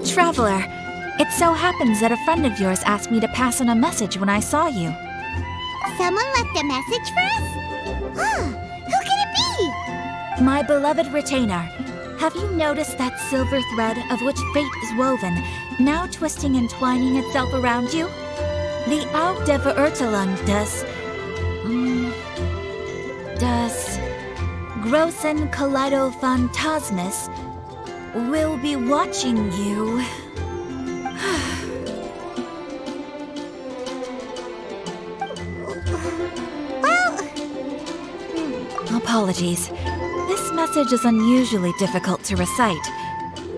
Traveler. It so happens that a friend of yours asked me to pass on a message when I saw you. Someone left a message for us? Who can it be? My beloved retainer. Have you noticed that silver thread of which fate is woven, now twisting and twining itself around you? The Aug der Verurteilung das Großen Kaleido-Phantasmus will be watching you. Apologies. This message is unusually difficult to recite.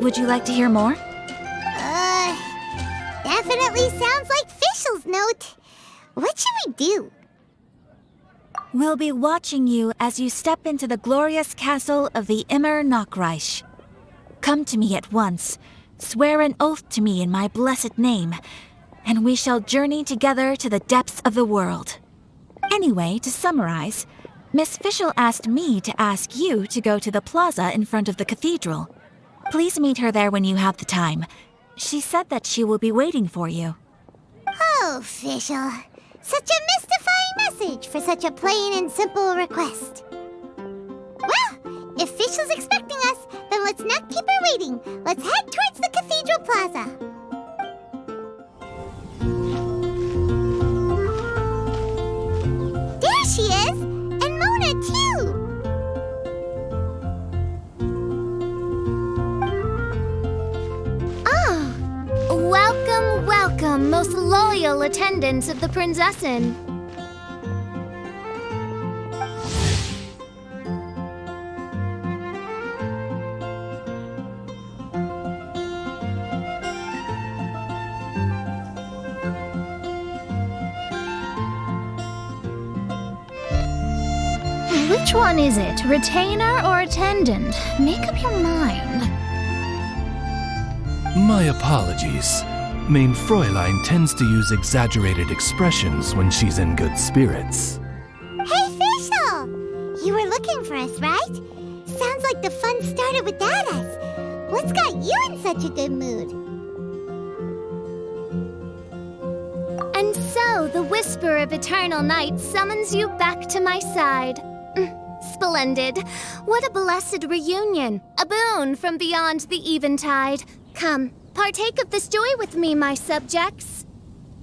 Would you like to hear more? Definitely sounds like Fischl's note. What should we do? We'll be watching you as you step into the glorious castle of the Immer Nachreich. Come to me at once, swear an oath to me in my blessed name, and we shall journey together to the depths of the world. Anyway, to summarize, Miss Fischl asked me to ask you to go to the plaza in front of the cathedral. Please meet her there when you have the time. She said that she will be waiting for you. Oh, Fischl. Such a mystifying message for such a plain and simple request. Well, if Fischl's expecting us, then let's not keep her waiting. Let's head towards the cathedral plaza. There she is! And Mona, too! Welcome, most loyal attendants of the Prinzessin. Which one is it, retainer or attendant? Make up your mind. My apologies. Main Fräulein tends to use exaggerated expressions when she's in good spirits. Hey, Fischl! You were looking for us, right? Sounds like the fun started without us. What's got you in such a good mood? And so, the whisper of eternal night summons you back to my side. Splendid. What a blessed reunion. A boon from beyond the eventide. Come, partake of this joy with me, my subjects.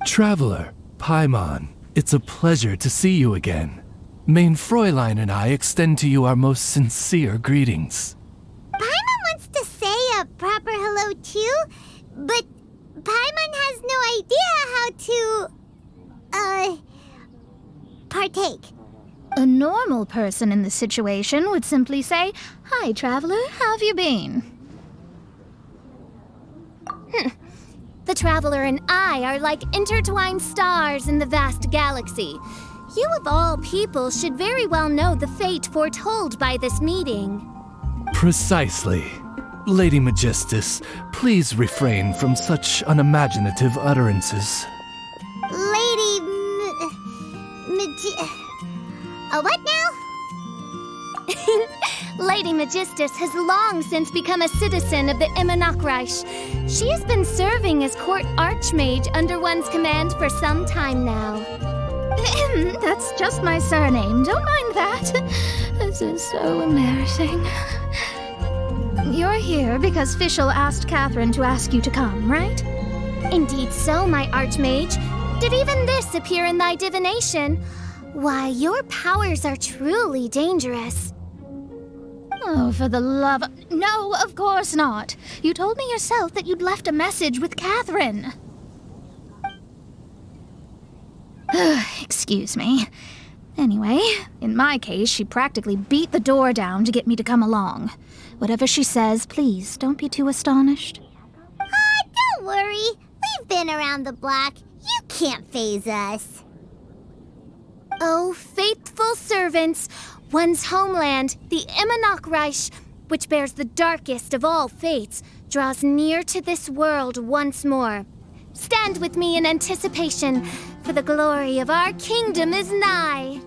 Traveler, Paimon, it's a pleasure to see you again. Main Fräulein and I extend to you our most sincere greetings. Paimon wants to say a proper hello too, but Paimon has no idea how to, partake. A normal person in this situation would simply say, "Hi, traveler, how have you been?" The traveler and I are like intertwined stars in the vast galaxy. You of all people should very well know the fate foretold by this meeting. Precisely. Lady Magistus, please refrain from such unimaginative utterances. What now? Lady Magistus has long since become a citizen of the Immer Nachreich. She has been serving as court archmage under one's command for some time now. That's just my surname. Don't mind that. This is so embarrassing. You're here because Fischl asked Catherine to ask you to come, right? Indeed so, my archmage. Did even this appear in thy divination? Why, your powers are truly dangerous. Oh, for the love of... No, of course not. You told me yourself that you'd left a message with Catherine. Excuse me. Anyway, in my case, she practically beat the door down to get me to come along. Whatever she says, please, don't be too astonished. Don't worry. We've been around the block. You can't faze us. Oh, faithful servants, one's homeland, the Immer Nachreich, which bears the darkest of all fates, draws near to this world once more. Stand with me in anticipation, for the glory of our kingdom is nigh.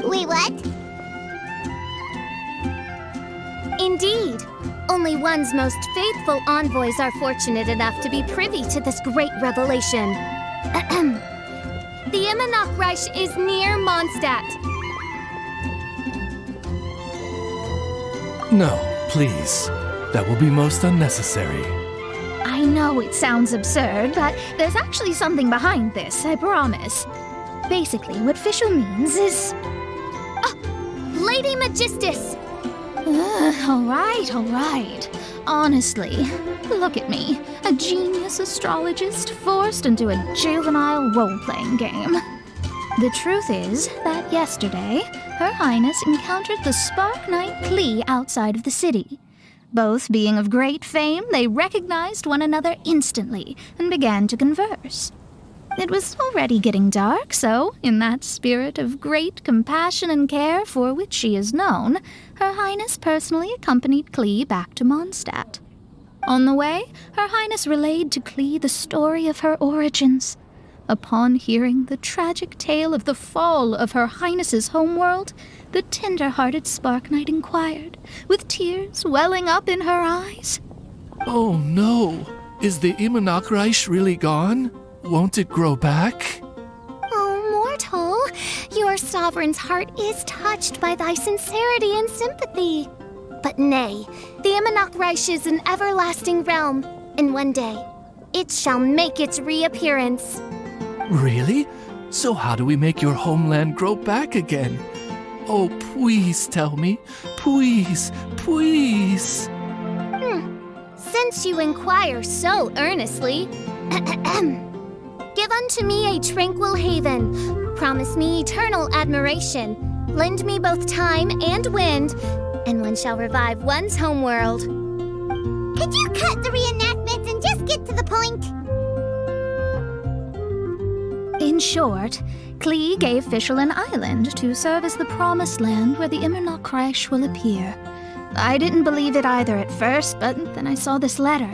Wait, what? Indeed. Only one's most faithful envoys are fortunate enough to be privy to this great revelation. The Imanok is near Mondstadt. No, please. That will be most unnecessary. I know it sounds absurd, but there's actually something behind this, I promise. Basically, what Fischl means is... Lady Magistus! All right. Honestly, look at me, a genius astrologist forced into a juvenile role-playing game. The truth is that yesterday, Her Highness encountered the Spark Knight Klee outside of the city. Both being of great fame, they recognized one another instantly and began to converse. It was already getting dark, so, in that spirit of great compassion and care for which she is known, Her Highness personally accompanied Klee back to Mondstadt. On the way, Her Highness relayed to Klee the story of her origins. Upon hearing the tragic tale of the fall of Her Highness's homeworld, the tender-hearted Spark Knight inquired, with tears welling up in her eyes. Oh no! Is the Imanok really gone? Won't it grow back? Oh, mortal, your sovereign's heart is touched by thy sincerity and sympathy. But nay, the Imanok is an everlasting realm, and one day it shall make its reappearance. Really? So how do we make your homeland grow back again? Oh, please tell me. Please. Since you inquire so earnestly, give unto me a tranquil haven, promise me eternal admiration, lend me both time and wind, and one shall revive one's homeworld. Could you cut the reenactment and just get to the point? In short, Klee gave Fischl an island to serve as the promised land where the Imanok will appear. I didn't believe it either at first, but then I saw this letter.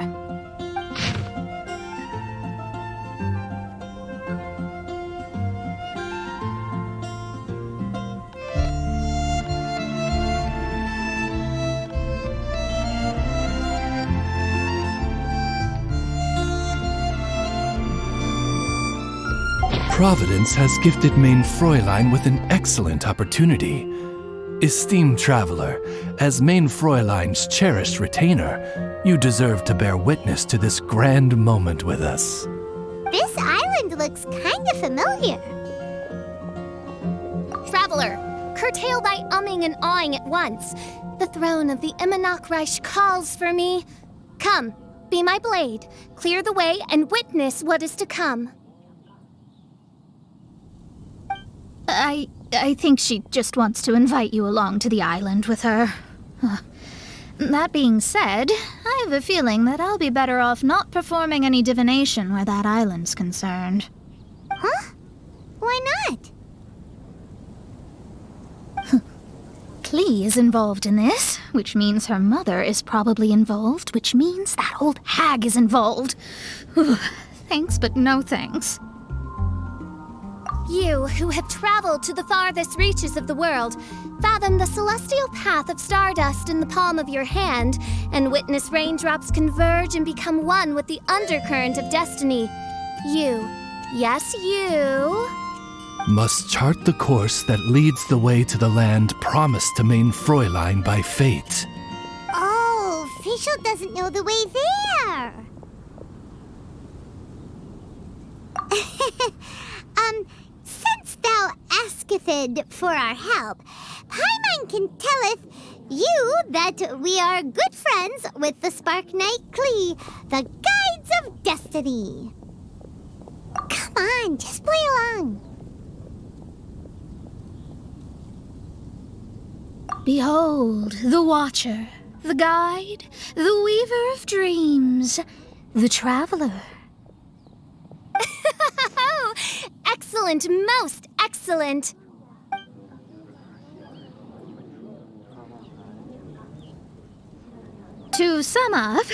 Providence has gifted Main Fräulein with an excellent opportunity. Esteemed traveler, as Main Fräulein's cherished retainer, you deserve to bear witness to this grand moment with us. This island looks kinda familiar. Traveler, curtail thy umming and awing at once. The throne of the Imanok calls for me. Come, be my blade, clear the way, and witness what is to come. I think she just wants to invite you along to the island with her. That being said, I have a feeling that I'll be better off not performing any divination where that island's concerned. Huh? Why not? Klee is involved in this, which means her mother is probably involved, which means that old hag is involved. Thanks, but no thanks. You, who have traveled to the farthest reaches of the world, fathom the celestial path of stardust in the palm of your hand, and witness raindrops converge and become one with the undercurrent of destiny. You, yes, you, must chart the course that leads the way to the land promised to Main Fräulein by fate. Oh, Fischl doesn't know the way there. Since thou asketh for our help, Paimon can telleth you that we are good friends with the Spark Knight Klee, the Guides of Destiny. Come on, just play along. Behold, the Watcher, the Guide, the Weaver of Dreams, the Traveler. Excellent, most excellent. To sum up,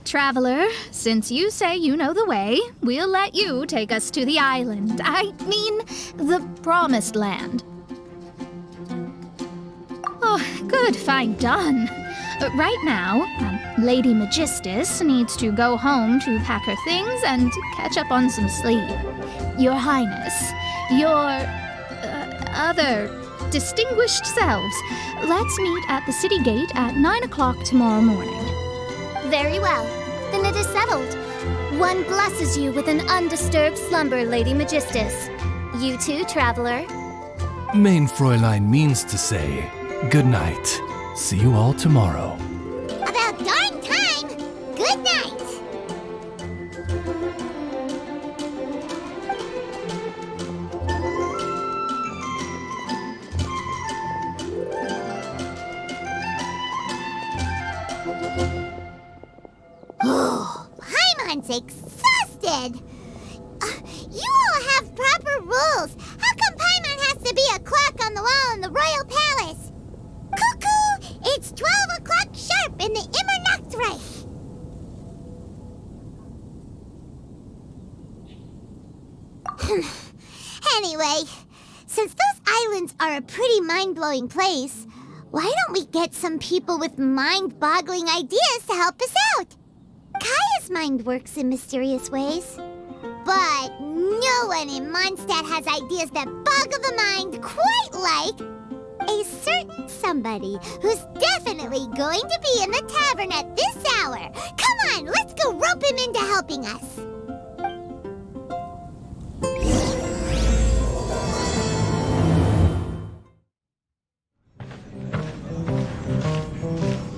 Traveler, since you say you know the way, we'll let you take us to the island. I mean, the Promised Land. Oh, good, fine, done. Right now, Lady Magistus needs to go home to pack her things and catch up on some sleep. Your Highness, your other distinguished selves, let's meet at the city gate at 9 o'clock tomorrow morning. Very well. Then it is settled. One blesses you with an undisturbed slumber, Lady Magistus. You too, traveler. Main Fräulein means to say, good night. See you all tomorrow. About darn time! Good night! Oh, Paimon's exhausted! You all have proper rules. How come Paimon has to be a clock on the wall in the royal palace? Cuckoo! It's 12 o'clock sharp in the Immernachtreich! Anyway, since those islands are a pretty mind-blowing place, why don't we get some people with mind-boggling ideas to help us out? Kaya's mind works in mysterious ways. But no one in Mondstadt has ideas that boggle the mind quite like a certain somebody who's definitely going to be in the tavern at this hour. Come on, let's go rope him into helping us.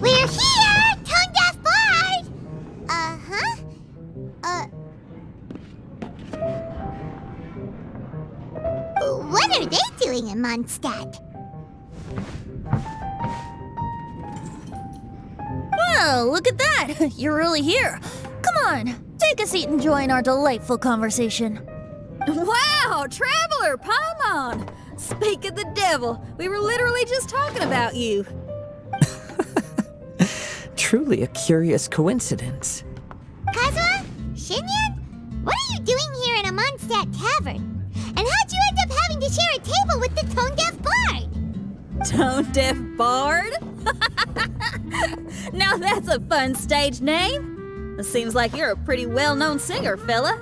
We're here, Tone-Deaf Bard! What are they doing in Mondstadt? Well, look at that! You're really here. Come on, take a seat and join our delightful conversation. Wow, Traveler Paimon! Speak of the devil, we were literally just talking about you. Truly a curious coincidence. Kazuha? Shinyan? What are you doing here in a Mondstadt tavern? And how'd you end up having to share a table with the Tone-Deaf Bard? Tone-Deaf Bard? Now that's a fun stage name. It seems like you're a pretty well-known singer, fella.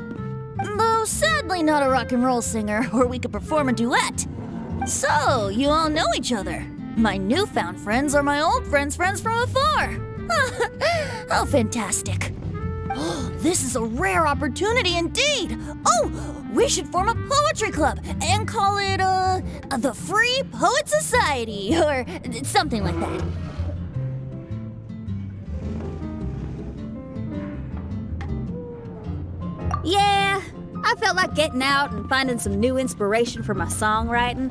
Though sadly not a rock and roll singer, or we could perform a duet. So, you all know each other. My newfound friends are my old friends' friends from afar. How fantastic. This is a rare opportunity indeed. Oh, we should form a poetry club and call it, the Free Poet Society, or something like that. Yeah, I felt like getting out and finding some new inspiration for my songwriting.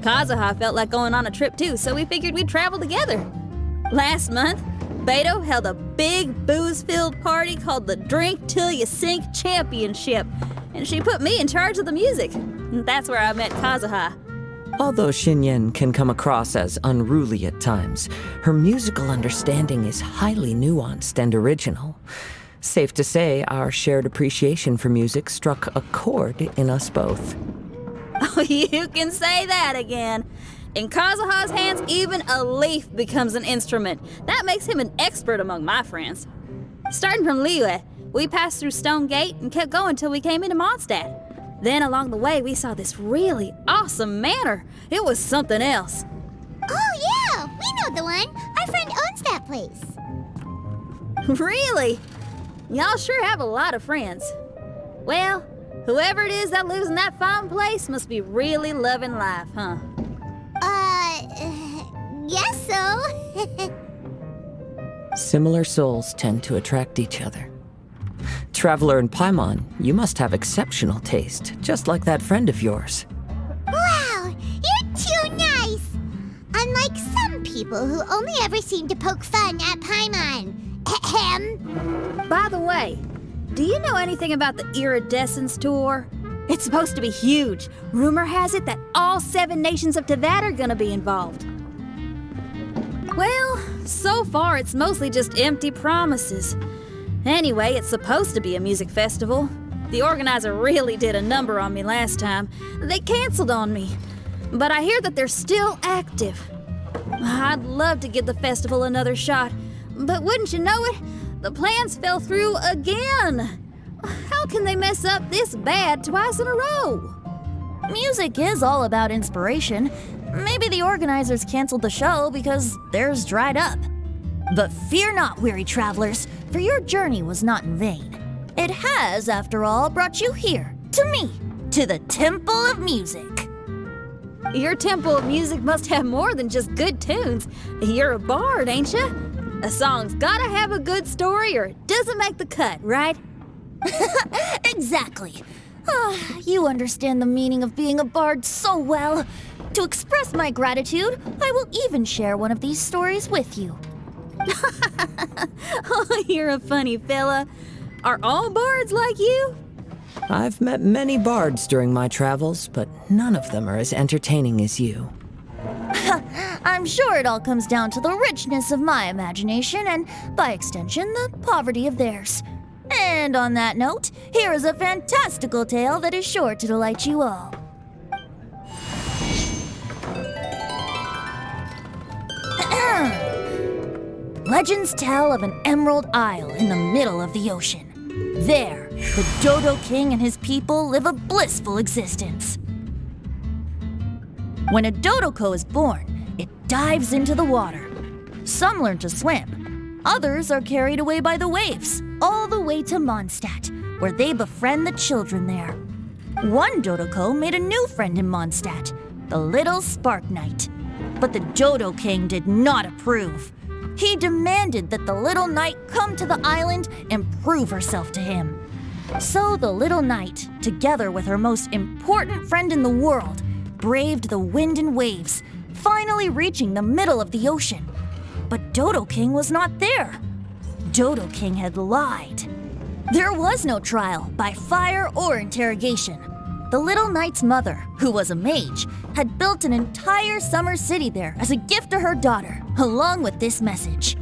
Kazuha felt like going on a trip too, so we figured we'd travel together. Last month, Beto held a big booze-filled party called the Drink Till You Sink Championship, and she put me in charge of the music. And that's where I met Kazuha. Although Shinyen can come across as unruly at times, her musical understanding is highly nuanced and original. Safe to say, our shared appreciation for music struck a chord in us both. Oh, you can say that again. In Kazuha's hands, even a leaf becomes an instrument. That makes him an expert among my friends. Starting from Liyue, we passed through Stone Gate and kept going till we came into Mondstadt. Then along the way, we saw this really awesome manor. It was something else. Oh yeah, we know the one. Our friend owns that place. Really? Y'all sure have a lot of friends. Well, whoever it is that lives in that fine place must be really loving life, huh? Guess so. Similar souls tend to attract each other. Traveler and Paimon, you must have exceptional taste, just like that friend of yours. Wow, you're too nice. Unlike some people who only ever seem to poke fun at Paimon. Ahem. By the way, do you know anything about the Iridescence Tour? It's supposed to be huge. Rumor has it that all 7 nations of Tevat are gonna be involved. Well, so far it's mostly just empty promises. Anyway, it's supposed to be a music festival. The organizer really did a number on me last time. They canceled on me. But I hear that they're still active. I'd love to give the festival another shot, but wouldn't you know it, the plans fell through again. How can they mess up this bad twice in a row? Music is all about inspiration. Maybe the organizers canceled the show because theirs dried up. But fear not, weary travelers, for your journey was not in vain. It has, after all, brought you here, to me, to the Temple of Music. Your Temple of Music must have more than just good tunes. You're a bard, ain't you? A song's gotta have a good story or it doesn't make the cut, right? Exactly. You understand the meaning of being a bard so well. To express my gratitude, I will even share one of these stories with you. Oh, you're a funny fella. Are all bards like you? I've met many bards during my travels, but none of them are as entertaining as you. I'm sure it all comes down to the richness of my imagination and, by extension, the poverty of theirs. And on that note, here is a fantastical tale that is sure to delight you all. Legends tell of an emerald isle in the middle of the ocean. There, the Dodo King and his people live a blissful existence. When a Dodoko is born, it dives into the water. Some learn to swim. Others are carried away by the waves, all the way to Mondstadt, where they befriend the children there. One Dodoko made a new friend in Mondstadt, the little Spark Knight. But the Dodo King did not approve. He demanded that the little knight come to the island and prove herself to him. So the little knight, together with her most important friend in the world, braved the wind and waves, finally reaching the middle of the ocean. But Dodo King was not there. Dodo King had lied. There was no trial by fire or interrogation. The little knight's mother, who was a mage, had built an entire summer city there as a gift to her daughter, along with this message.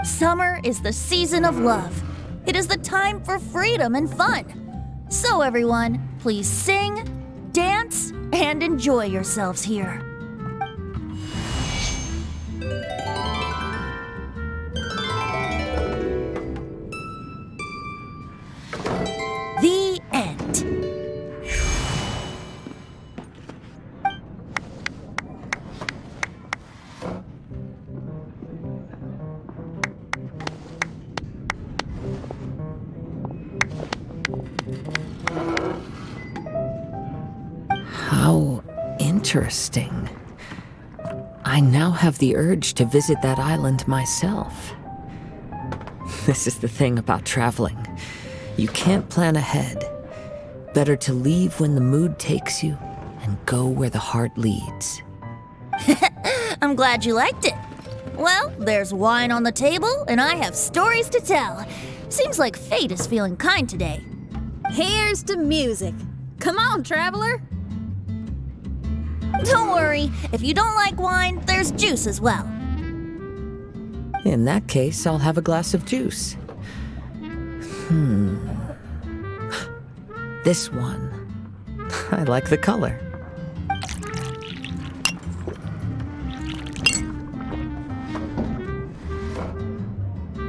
Summer is the season of love. It is the time for freedom and fun. So everyone, please sing, dance, and enjoy yourselves here. The end. How interesting. I now have the urge to visit that island myself. This is the thing about traveling. You can't plan ahead. Better to leave when the mood takes you and go where the heart leads. I'm glad you liked it. Well, there's wine on the table, and I have stories to tell. Seems like fate is feeling kind today. Here's to music. Come on, traveler. Don't worry, if you don't like wine, there's juice as well. In that case, I'll have a glass of juice. This one. I like the color.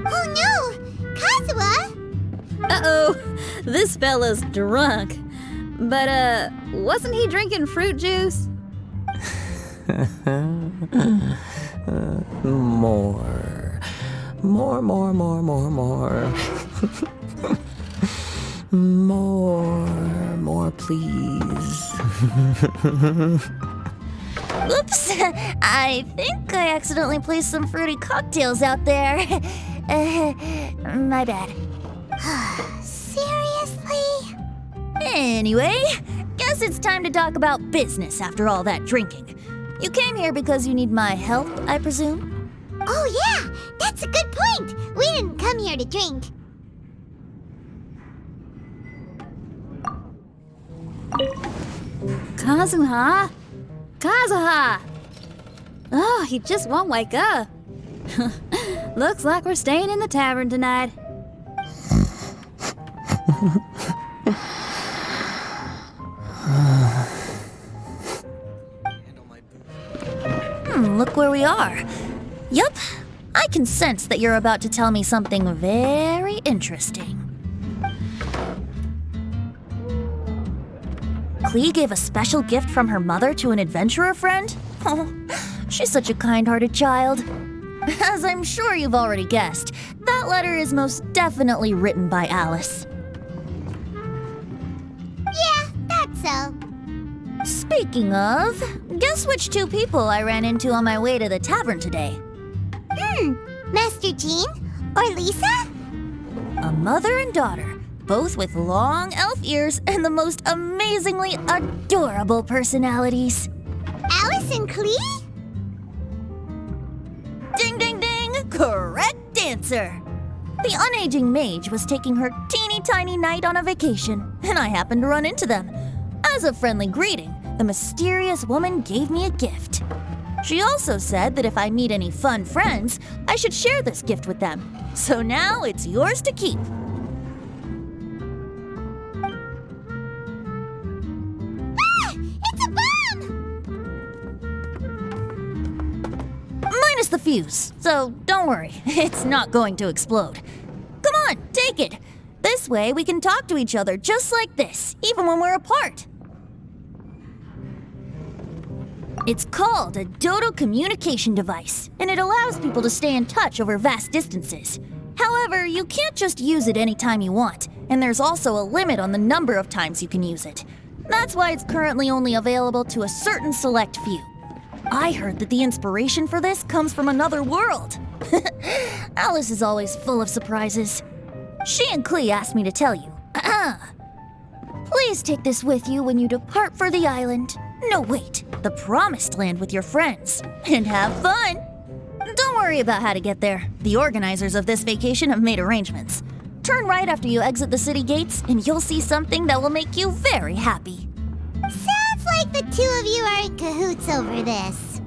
Oh no! Kazuha! Uh-oh, this fella's drunk. But, wasn't he drinking fruit juice? More. More, please. Oops, I think I accidentally placed some fruity cocktails out there. My bad. Seriously? Anyway, guess it's time to talk about business after all that drinking. You came here because you need my help, I presume? Oh yeah, that's a good point. We didn't come here to drink. Kazuha? Kazuha! Oh, he just won't wake up. Looks like we're staying in the tavern tonight. Look where we are. Yup, I can sense that you're about to tell me something very interesting. Klee gave a special gift from her mother to an adventurer friend? Oh, she's such a kind-hearted child. As I'm sure you've already guessed, that letter is most definitely written by Alice. Yeah, that's so. Speaking of, guess which two people I ran into on my way to the tavern today? Master Jean? Or Lisa? A mother and daughter, both with long elf ears and the most amazingly adorable personalities. Alice and Klee? Ding, ding, ding! Correct answer! The unaging mage was taking her teeny tiny knight on a vacation, and I happened to run into them. As a friendly greeting, the mysterious woman gave me a gift. She also said that if I meet any fun friends, I should share this gift with them. So now it's yours to keep. Ah! It's a bomb! Minus the fuse, so don't worry, it's not going to explode. Come on, take it. This way we can talk to each other just like this, even when we're apart. It's called a Dodo communication device, and it allows people to stay in touch over vast distances. However, you can't just use it anytime you want, and there's also a limit on the number of times you can use it. That's why it's currently only available to a certain select few. I heard that the inspiration for this comes from another world. Alice is always full of surprises. She and Klee asked me to tell you. Please take this with you when you depart for the island. No, wait, the Promised Land with your friends. And have fun! Don't worry about how to get there. The organizers of this vacation have made arrangements. Turn right after you exit the city gates, and you'll see something that will make you very happy. Sounds like the two of you are in cahoots over this.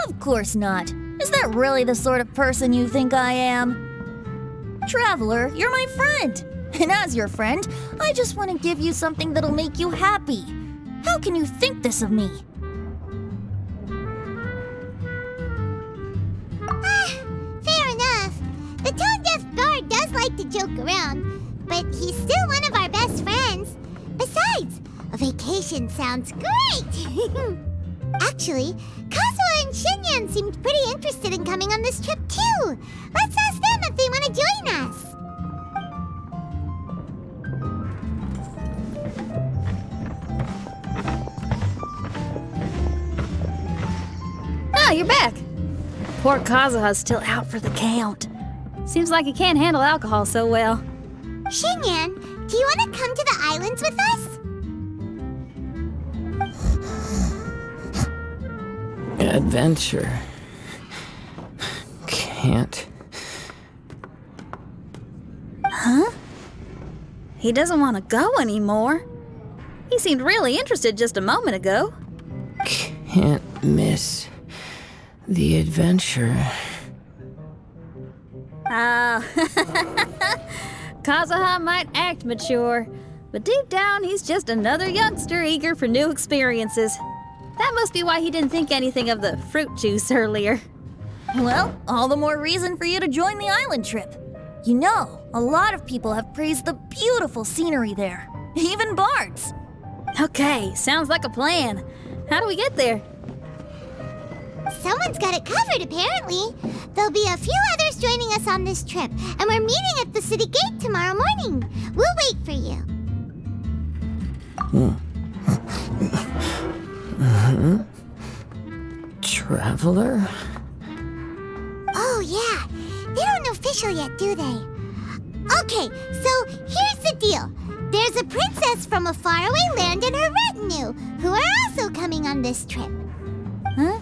Of course not. Is that really the sort of person you think I am? Traveler, you're my friend. And as your friend, I just want to give you something that'll make you happy. How can you think this of me? Fair enough. The tone-deaf bard does like to joke around, but he's still one of our best friends. Besides, a vacation sounds great! Actually, Kazuha and Shinyan seemed pretty interested in coming on this trip too. Let's ask them if they want to join us. Ah, you're back. Poor Kazuha's still out for the count. Seems like he can't handle alcohol so well. Shinyan, do you want to come to the islands with us? Adventure. Can't. Huh? He doesn't want to go anymore. He seemed really interested just a moment ago. Can't miss the adventure. Kazuha might act mature, but deep down he's just another youngster eager for new experiences. That must be why he didn't think anything of the fruit juice earlier. Well, all the more reason for you to join the island trip. You know, a lot of people have praised the beautiful scenery there. Even bards. Okay, sounds like a plan. How do we get there? Someone's got it covered, apparently. There'll be a few others joining us on this trip, and we're meeting at the city gate tomorrow morning. We'll wait for you. Traveler? Oh, yeah. They aren't official yet, do they? Okay, so here's the deal. There's a princess from a faraway land and her retinue, who are also coming on this trip. Huh?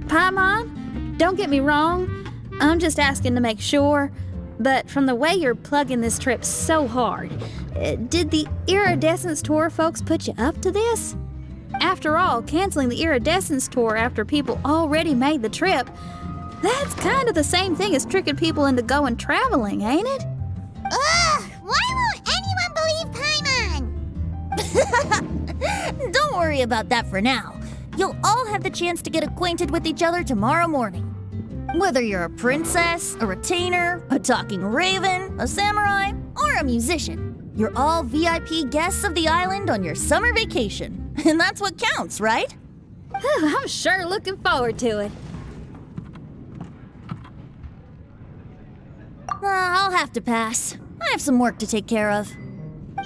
Paimon, don't get me wrong. I'm just asking to make sure. But from the way you're plugging this trip so hard, did the Iridescence Tour folks put you up to this? After all, canceling the Iridescence Tour after people already made the trip, that's kind of the same thing as tricking people into going traveling, ain't it? Ugh! Why won't anyone believe Paimon? Don't worry about that for now. You'll all have the chance to get acquainted with each other tomorrow morning. Whether you're a princess, a retainer, a talking raven, a samurai, or a musician, you're all VIP guests of the island on your summer vacation. And that's what counts, right? I'm sure looking forward to it. I'll have to pass. I have some work to take care of.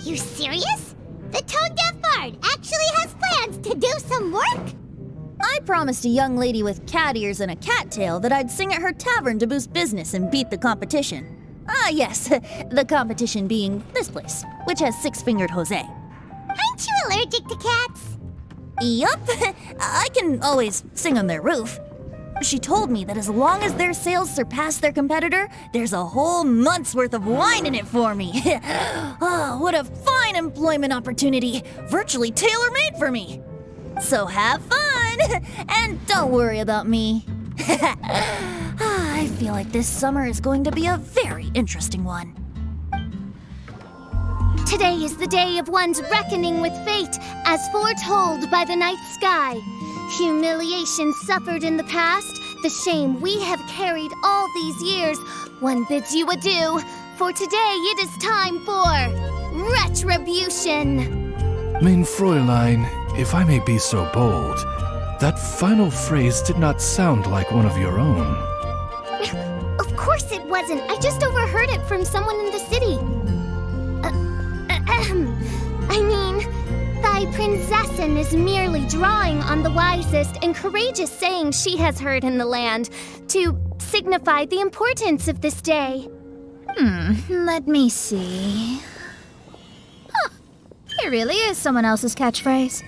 You serious? The tone-deaf bard actually has plans to do some work? I promised a young lady with cat ears and a cattail that I'd sing at her tavern to boost business and beat the competition. Ah, yes, the competition being this place, which has six-fingered Jose. Aren't you allergic to cats? Yup, I can always sing on their roof. She told me that as long as their sales surpass their competitor, there's a whole month's worth of wine in it for me. Oh, what a fine employment opportunity, virtually tailor-made for me. So have fun, and don't worry about me. I feel like this summer is going to be a very interesting one. Today is the day of one's reckoning with fate, as foretold by the night sky. Humiliation suffered in the past, the shame we have carried all these years. One bids you adieu, for today it is time for retribution. Mein Fräulein, if I may be so bold, that final phrase did not sound like one of your own. Of course it wasn't. I just overheard it from someone in the city. I mean, thy princessin is merely drawing on the wisest and courageous saying she has heard in the land to signify the importance of this day. Let me see. Huh, it really is someone else's catchphrase.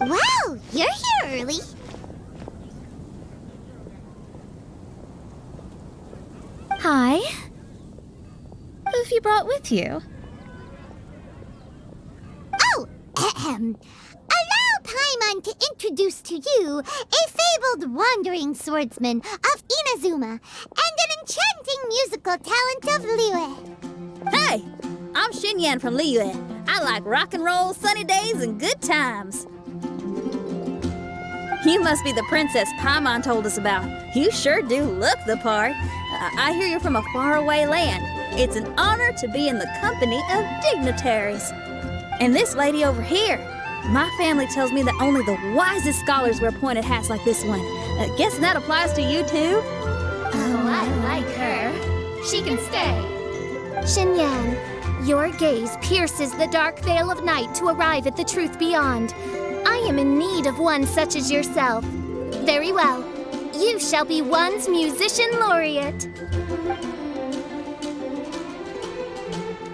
Wow, you're here early. Hi. Who have you brought with you? Oh, allow Paimon to introduce to you a fabled wandering swordsman of Inazuma and an enchanting musical talent of Liyue. Hey, I'm Xinyan from Liyue. I like rock and roll, sunny days, and good times. You must be the princess Paimon told us about. You sure do look the part. I hear you're from a faraway land. It's an honor to be in the company of dignitaries. And this lady over here, my family tells me that only the wisest scholars wear pointed hats like this one. Guessing that applies to you too? Oh, I like her. She can stay. Xinyan, your gaze pierces the dark veil of night to arrive at the truth beyond. I am in need of one such as yourself. Very well. You shall be one's musician laureate.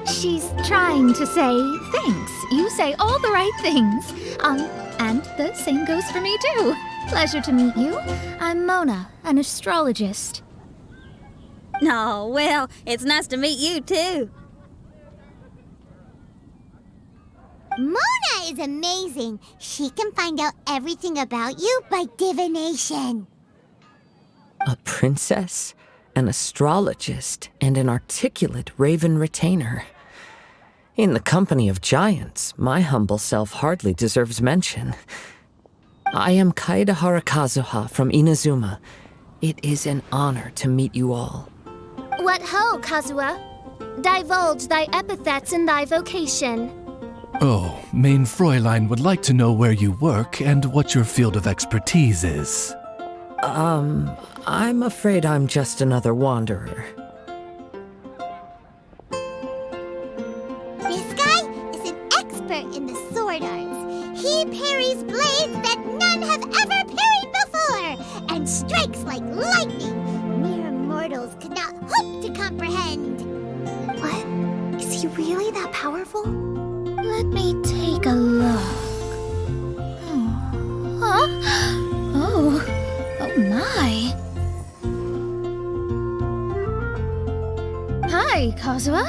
She's trying to say thanks. You say all the right things. And the same goes for me too. Pleasure to meet you. I'm Mona, an astrologist. Oh, well, it's nice to meet you too. Mona is amazing. She can find out everything about you by divination. A princess, an astrologist, and an articulate raven retainer. In the company of giants, my humble self hardly deserves mention. I am Kaida Harakazuha from Inazuma. It is an honor to meet you all. What ho, Kazuha? Divulge thy epithets and thy vocation. Oh, Mein Fräulein would like to know where you work and what your field of expertise is. I'm afraid I'm just another wanderer. This guy is an expert in the sword arts. He parries blades that none have ever parried before, and strikes like lightning. Mere mortals could not hope to comprehend. What? Is he really that powerful? Let me take a look. Huh? Oh my. Hi, Kazuha.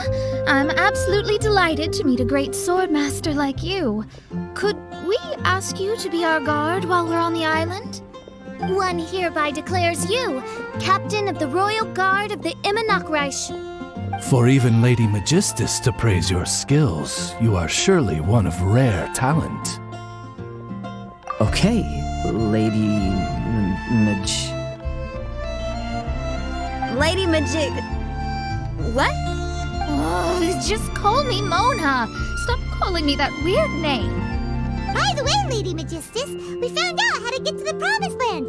I'm absolutely delighted to meet a great swordmaster like you. Could we ask you to be our guard while we're on the island? One hereby declares you Captain of the Royal Guard of the Imanakreich. For even Lady Magistus to praise your skills, you are surely one of rare talent. Okay, Lady Lady Magic. What? Oh, just call me Mona. Stop calling me that weird name. By the way, Lady Magistus, we found out how to get to the Promised Land.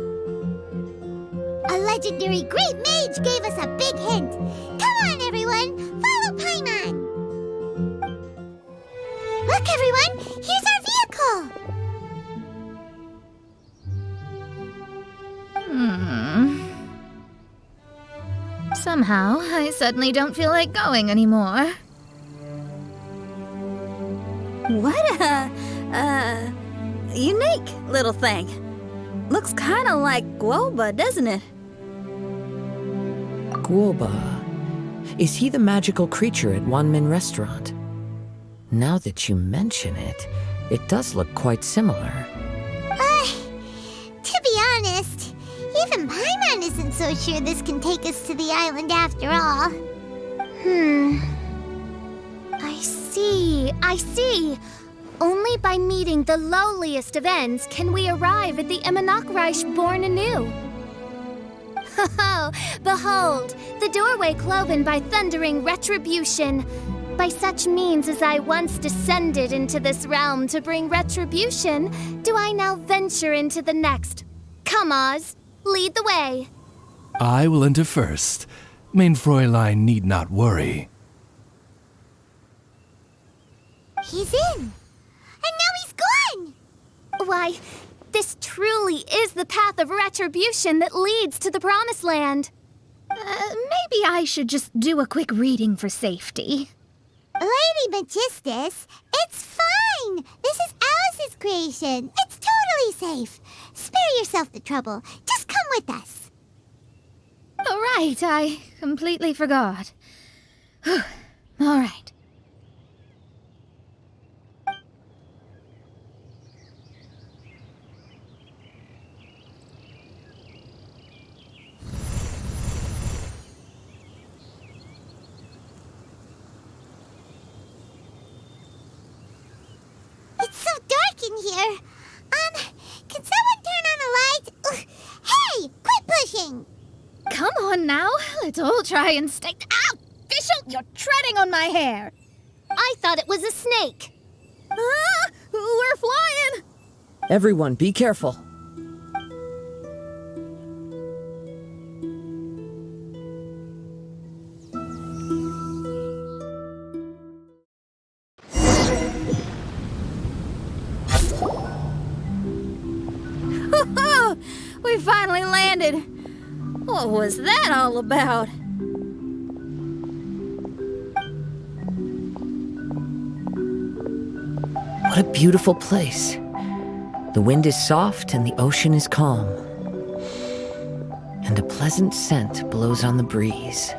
A legendary great mage gave us a big hint. Come on, everyone, follow Paimon. Look, everyone, here's our vehicle. Somehow, I suddenly don't feel like going anymore. What a unique little thing. Looks kind of like Guoba, doesn't it? Guoba. Is he the magical creature at Wanmin Restaurant? Now that you mention it, it does look quite similar. To be honest, even Paimon isn't so sure this can take us to the island after all. I see. Only by meeting the lowliest of ends can we arrive at the Imanakreich born anew. Behold, the doorway cloven by thundering retribution. By such means as I once descended into this realm to bring retribution, do I now venture into the next. Come, Oz, lead the way. I will enter first. Main Fräulein need not worry. He's in. And now he's gone. Why, this truly is the path of retribution that leads to the Promised Land. Maybe I should just do a quick reading for safety. Lady Magistus, it's fine. This is Alice's creation. It's totally safe. Spare yourself the trouble. Just come with us. All right, I completely forgot. All right. It's so dark in here. Can someone turn on a light? Ugh. Hey, quit pushing. Come on now, let's all try and stay. Ow! Fischl, you're treading on my hair. I thought it was a snake. We're flying! Everyone, be careful. We finally landed. What was that all about? What a beautiful place. The wind is soft and the ocean is calm. And a pleasant scent blows on the breeze.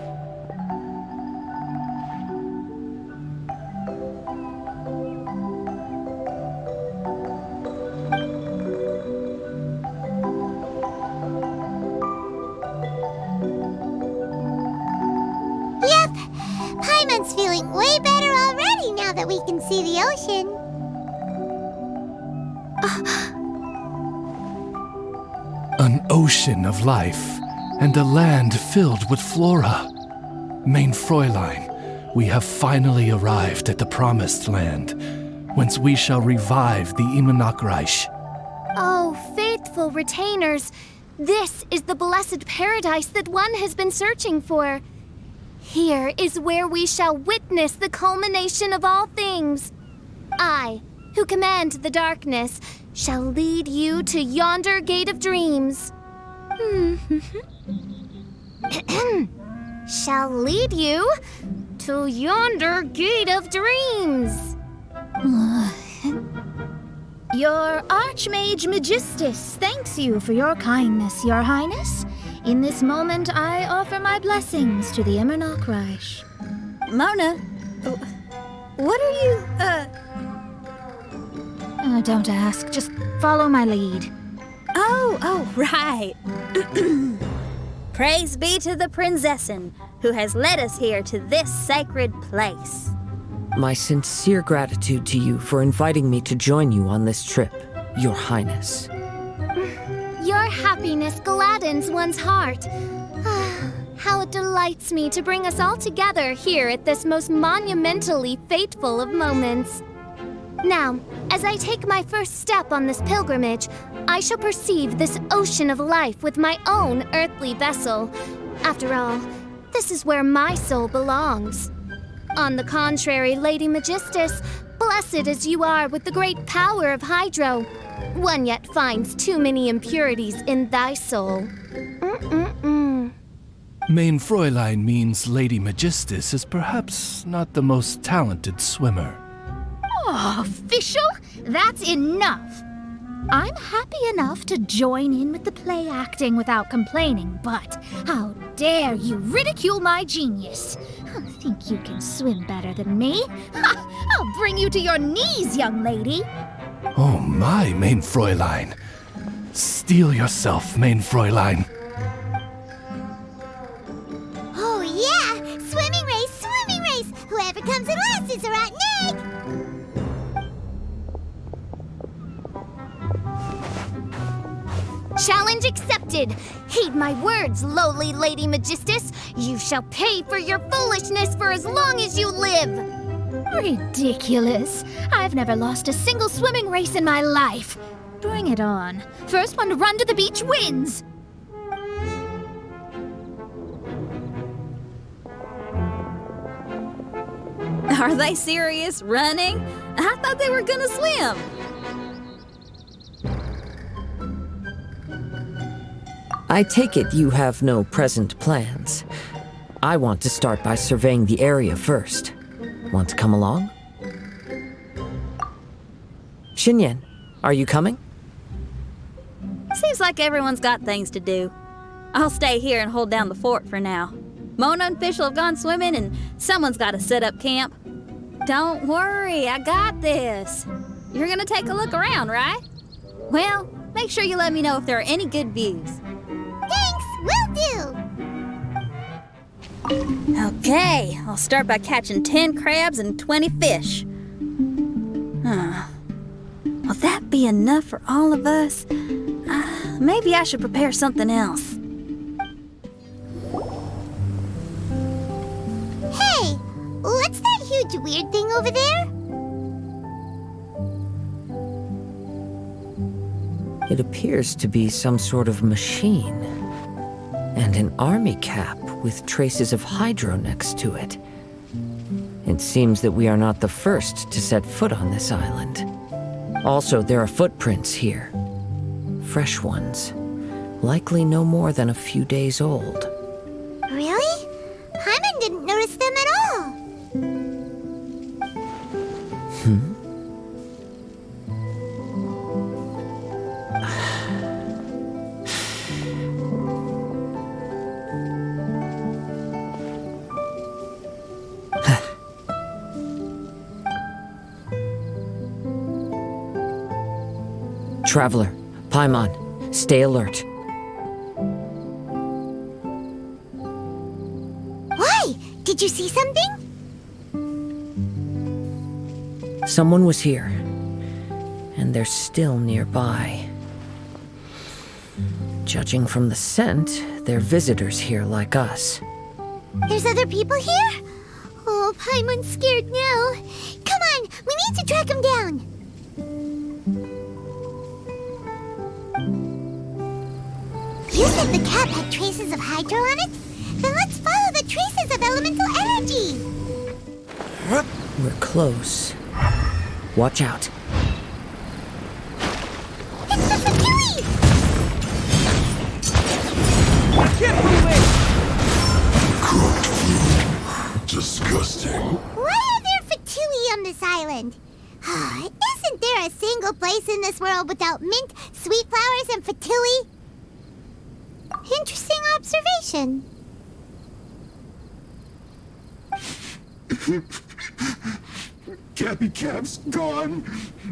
Yep, Paimon's feeling way better already now that we can see the ocean. An ocean of life, and a land filled with flora. Main Fräulein, we have finally arrived at the Promised Land, whence we shall revive the Imanakreich. Oh, faithful retainers, this is the blessed paradise that one has been searching for. Here is where we shall witness the culmination of all things. I, who command the darkness, shall lead you to yonder gate of dreams. Shall lead you to yonder gate of dreams. Your Archmage Magistus thanks you for your kindness, Your Highness. In this moment, I offer my blessings to the Imanakreich. Mona, what are you, Don't ask, just follow my lead. Oh, right. Praise be to the Prinzessin, who has led us here to this sacred place. My sincere gratitude to you for inviting me to join you on this trip, Your Highness. Your happiness gladdens one's heart. How it delights me to bring us all together here at this most monumentally fateful of moments. Now, as I take my first step on this pilgrimage, I shall perceive this ocean of life with my own earthly vessel. After all, this is where my soul belongs. On the contrary, Lady Magistus, blessed as you are with the great power of Hydro, one yet finds too many impurities in thy soul. Main Fräulein means Lady Magistus is perhaps not the most talented swimmer. Oh, official? That's enough. I'm happy enough to join in with the play acting without complaining, but how dare you ridicule my genius? Think you can swim better than me? Ha! I'll bring you to your knees, young lady. Oh my, Main Fräulein. Steel yourself, Main Fräulein. Oh yeah! Swimming race, swimming race! Whoever comes in last is a rotten egg! Challenge accepted! Heed my words, lowly Lady Magistus. You shall pay for your foolishness for as long as you live! Ridiculous. I've never lost a single swimming race in my life. Bring it on. First one to run to the beach wins. Are they serious? Running? I thought they were gonna swim. I take it you have no present plans. I want to start by surveying the area first. Want to come along? Xinyan, are you coming? Seems like everyone's got things to do. I'll stay here and hold down the fort for now. Mona and Fischl have gone swimming and someone's got to set up camp. Don't worry, I got this. You're gonna take a look around, right? Well, make sure you let me know if there are any good views. Thanks, will do! Okay, I'll start by catching 10 crabs and 20 fish. Will that be enough for all of us? Maybe I should prepare something else. Hey, what's that huge weird thing over there? It appears to be some sort of machine. And an army cap with traces of hydro next to it. It seems that we are not the first to set foot on this island. Also, there are footprints here. Fresh ones. Likely no more than a few days old. Really? Hyman didn't notice them at all. Traveler, Paimon, stay alert. Why? Did you see something? Someone was here, and they're still nearby. Judging from the scent, they're visitors here like us. There's other people here? Oh, Paimon's scared now. Come on, we need to track him down. You said the cap had traces of hydro on it? Then let's follow the traces of elemental energy. We're close. Watch out. It's the Fatui! Disgusting. Why are there Fatui on this island? Isn't there a single place in this world without mint, sweet flowers, and Fatui? Interesting observation. Cappy Cap's gone.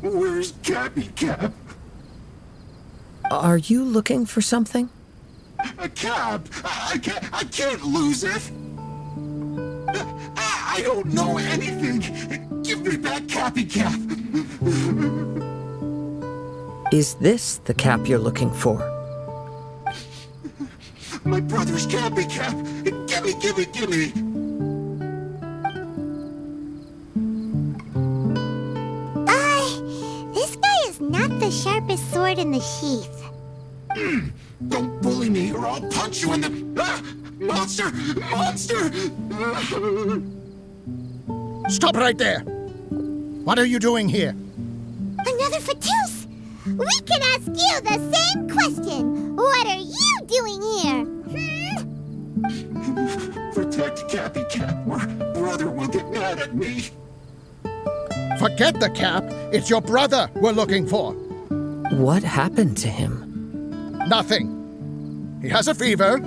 Where's Cappy Cap? Are you looking for something? A cap! I can't lose it! I don't know anything! Give me that Cappy Cap! Is this the cap you're looking for? My brother's Cappy Cap! Gimme! This guy is not the sharpest sword in the sheath. Don't bully me or I'll punch you in the... Monster! Stop right there! What are you doing here? Another Fatous! We can ask you the same question. What are you doing here? Protect Cappy Cap or brother will get mad at me. Forget the cap. It's your brother we're looking for. What happened to him? Nothing. He has a fever.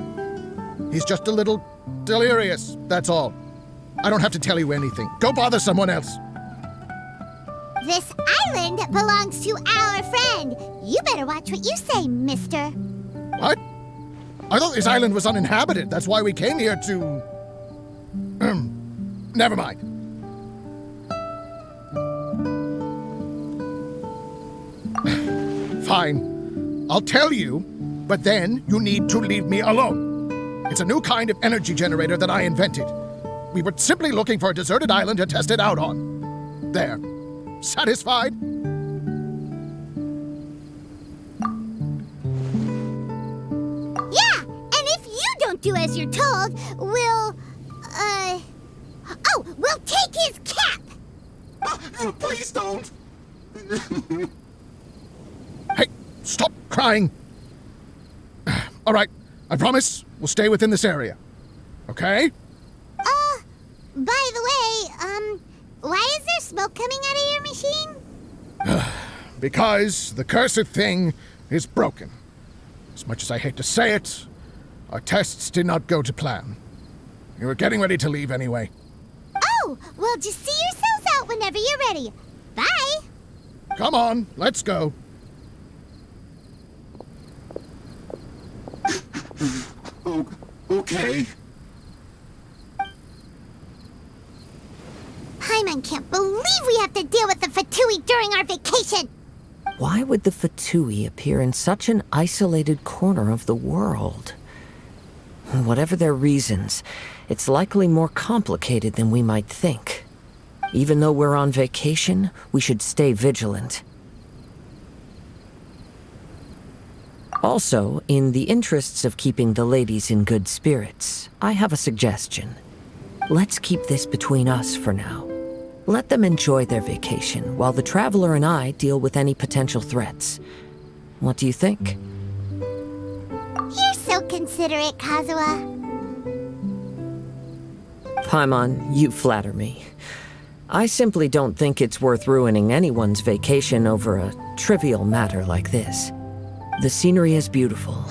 He's just a little delirious, that's all. I don't have to tell you anything. Go bother someone else. This island belongs to our friend. You better watch what you say, mister. What? I thought this island was uninhabited. That's why we came here to... Never mind. Fine. I'll tell you, but then you need to leave me alone. It's a new kind of energy generator that I invented. We were simply looking for a deserted island to test it out on. There. Satisfied? Yeah, and if you don't do as you're told, we'll take his cap! Please don't! Hey, stop crying! All right, I promise we'll stay within this area. Okay? By the way, why is there smoke coming out of your machine? Because the cursed thing is broken. As much as I hate to say it, our tests did not go to plan. We were getting ready to leave anyway. Oh, well, just see yourselves out whenever you're ready. Bye! Come on, let's go. Okay. Paimon can't believe we have to deal with the Fatui during our vacation! Why would the Fatui appear in such an isolated corner of the world? Whatever their reasons, it's likely more complicated than we might think. Even though we're on vacation, we should stay vigilant. Also, in the interests of keeping the ladies in good spirits, I have a suggestion. Let's keep this between us for now. Let them enjoy their vacation while the Traveler and I deal with any potential threats. What do you think? You're so considerate, Kazuha. Paimon, you flatter me. I simply don't think it's worth ruining anyone's vacation over a trivial matter like this. The scenery is beautiful.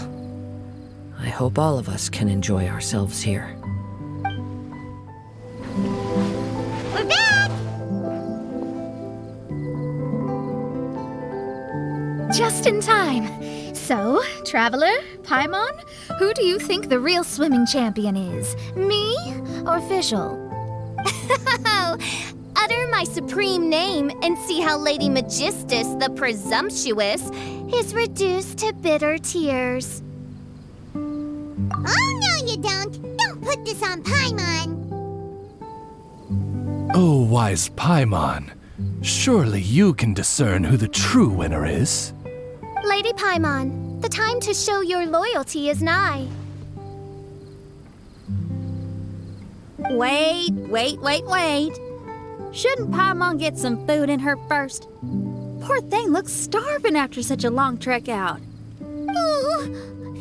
I hope all of us can enjoy ourselves here. We're back! Just in time. So, Traveler, Paimon, who do you think the real swimming champion is? Me or Fischl? Utter my supreme name and see how Lady Magistus the Presumptuous is reduced to bitter tears. Oh, no you don't! Don't put this on Paimon! Oh, wise Paimon, surely you can discern who the true winner is. Lady Paimon, the time to show your loyalty is nigh. Wait. Shouldn't Paimon get some food in her first? Poor thing looks starving after such a long trek out. Oh,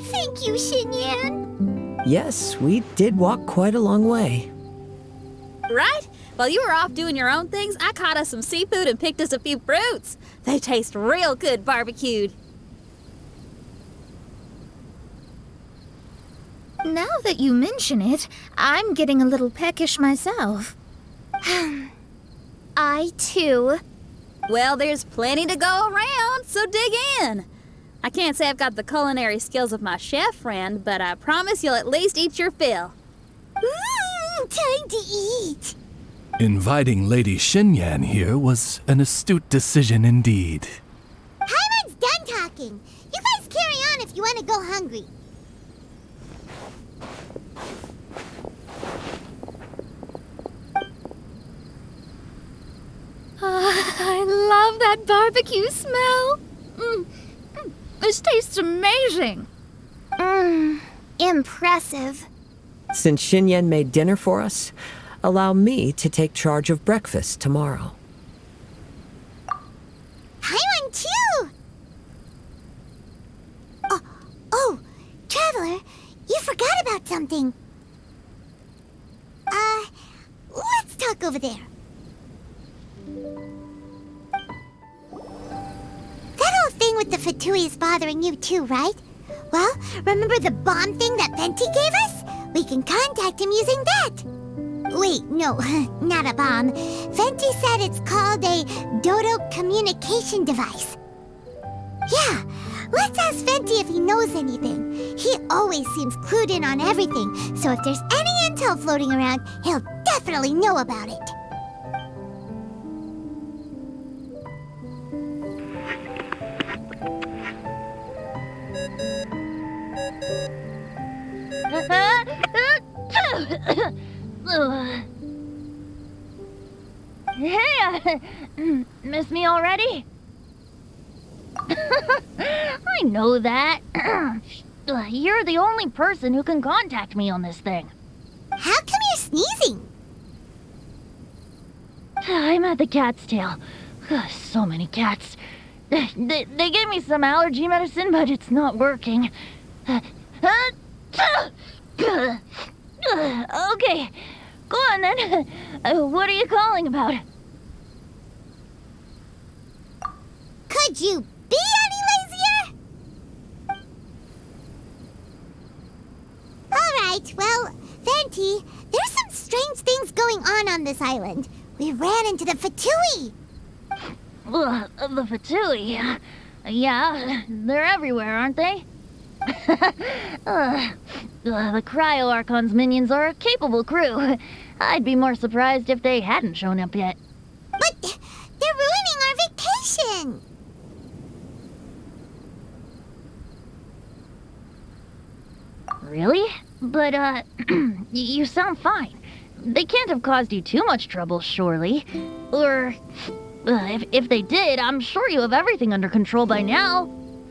thank you, Xinyan. Yes, we did walk quite a long way. Right? While you were off doing your own things, I caught us some seafood and picked us a few fruits. They taste real good barbecued. Now that you mention it, I'm getting a little peckish myself. I, too. Well, there's plenty to go around, so dig in. I can't say I've got the culinary skills of my chef friend, but I promise you'll at least eat your fill. Time to eat. Inviting Lady Xinyan here was an astute decision indeed. Paimon's done talking. You guys carry on if you want to go hungry. I love that barbecue smell. This tastes amazing. Impressive. Since Xinyan made dinner for us, allow me to take charge of breakfast tomorrow. Paimon too! Oh, Traveler, you forgot about something. Let's talk over there. That whole thing with the Fatui is bothering you too, right? Well, remember the bomb thing that Venti gave us? We can contact him using that. Wait, no, not a bomb. Venti said it's called a Dodo communication device. Yeah, let's ask Venti if he knows anything. He always seems clued in on everything, so if there's any intel floating around, he'll definitely know about it. Hey, miss me already? I know that. You're the only person who can contact me on this thing. How come you're sneezing? I'm at the cat's tail. So many cats. They gave me some allergy medicine, but it's not working. Okay, go on then. What are you calling about? Could you be any lazier? Alright, well, Venti, there's some strange things going on this island. We ran into the Fatui. The Fatui? Yeah, they're everywhere, aren't they? The Cryo Archon's minions are a capable crew. I'd be more surprised if they hadn't shown up yet. But they're ruining our vacation. Really? But, you sound fine. They can't have caused you too much trouble, surely. Or, if they did, I'm sure you have everything under control by now.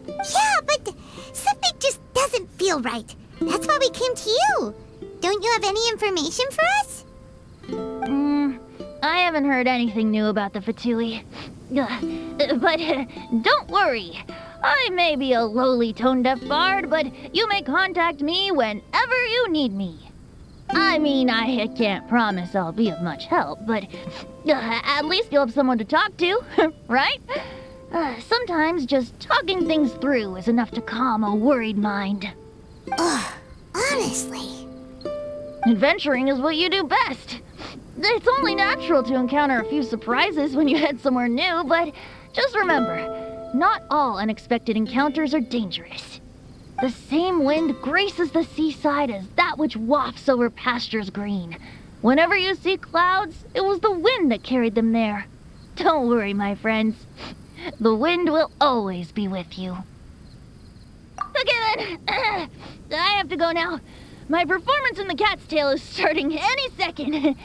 Yeah, but something just doesn't feel right. That's why we came to you. Don't you have any information for us? I haven't heard anything new about the Fatui. But don't worry. I may be a lowly tone-deaf bard, but you may contact me whenever you need me. I mean, I can't promise I'll be of much help, but at least you'll have someone to talk to, right? Sometimes just talking things through is enough to calm a worried mind. Honestly. Adventuring is what you do best. It's only natural to encounter a few surprises when you head somewhere new, but just remember, not all unexpected encounters are dangerous. The same wind graces the seaside as that which wafts over pastures green. Whenever you see clouds, it was the wind that carried them there. Don't worry, my friends. The wind will always be with you. Okay then, I have to go now. My performance in the cat's tail is starting any second.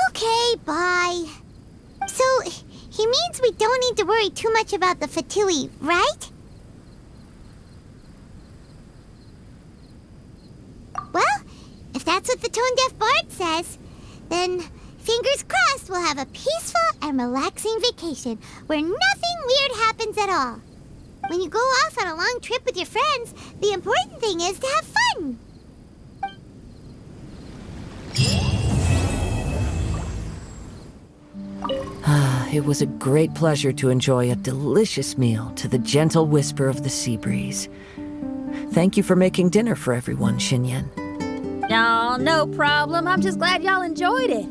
Okay, bye. So, he means we don't need to worry too much about the Fatui, right? Well, if that's what the tone-deaf bard says, then fingers crossed we'll have a peaceful and relaxing vacation where nothing weird happens at all. When you go off on a long trip with your friends, the important thing is to have fun. It was a great pleasure to enjoy a delicious meal to the gentle whisper of the sea breeze. Thank you for making dinner for everyone, Xinyan. Oh, no problem. I'm just glad y'all enjoyed it.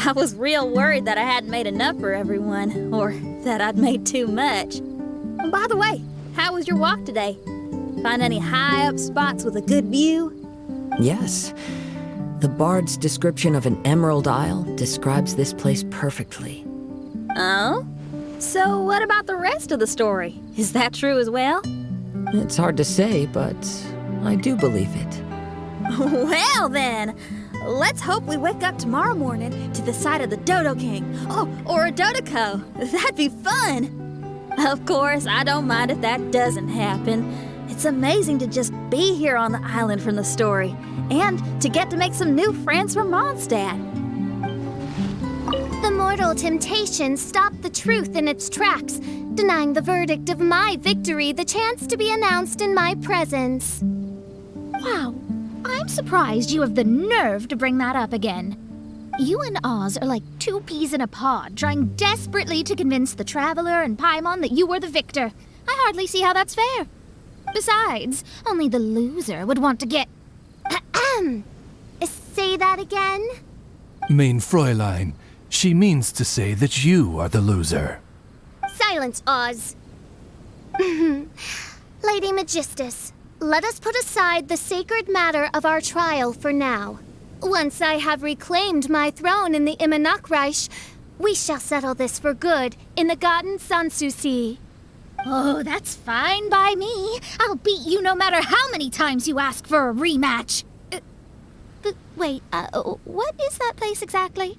I was real worried that I hadn't made enough for everyone, or that I'd made too much. And by the way, how was your walk today? Find any high-up spots with a good view? Yes. The bard's description of an emerald isle describes this place perfectly. Oh? So what about the rest of the story? Is that true as well? It's hard to say, but I do believe it. Well then, let's hope we wake up tomorrow morning to the sight of the Dodo King. Oh, or a Dodoco. That'd be fun. Of course, I don't mind if that doesn't happen. It's amazing to just be here on the island from the story, and to get to make some new friends from Mondstadt. The mortal temptation stopped the truth in its tracks, denying the verdict of my victory the chance to be announced in my presence. Wow, I'm surprised you have the nerve to bring that up again. You and Oz are like two peas in a pod, trying desperately to convince the Traveler and Paimon that you were the victor. I hardly see how that's fair. Besides, only the loser would want to get... Say that again? Main Fräulein, she means to say that you are the loser. Silence, Oz. Lady Magistus, let us put aside the sacred matter of our trial for now. Once I have reclaimed my throne in the Immernachtreich, we shall settle this for good in the Garden Sanssouci. Oh, that's fine by me. I'll beat you no matter how many times you ask for a rematch. But wait, what is that place exactly?